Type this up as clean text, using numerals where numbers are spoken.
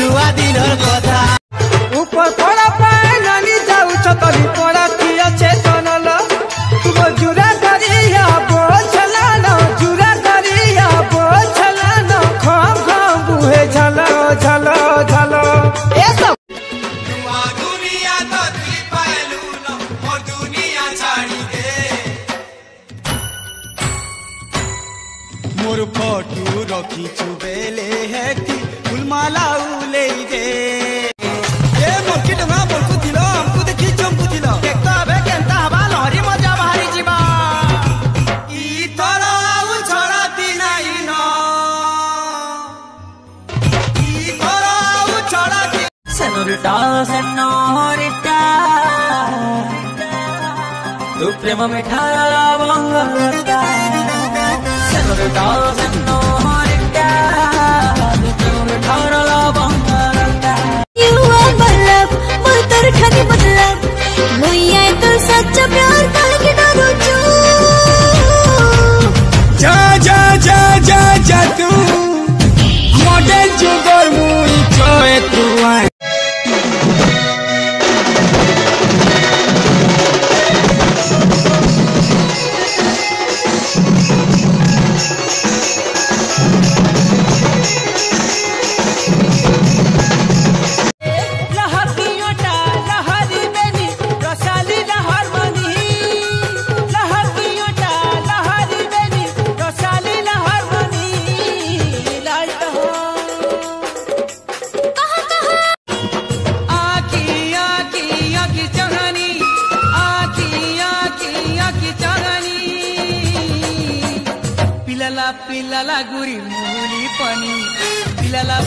छुआ दिन कथा ऊपर पड़ा पाए नानी जाऊ छतली पड़ा की अच्छे चनल तुम जुरा करिया बोझला न जुरा करिया बोझला न खम खम बुहे झलो झलो झलो ए सब दुनिया तो तुई पालू न और दुनिया छाड़ी दे मोर फोटू रखी छुबेले है कि फुलमाला उले दे Senorita, tu prema me ठारा बंगरता Senorita, senorita, tu prema me ठारा बंगरता You are my love, मुझतर खाने मतलब लोया तो सच्चा प्यार करके ना रुचू जा जा जा जा जा तू मॉडल जो गर्मुई छोए तू आए पिलाला गुरी मुली पनि पिलाला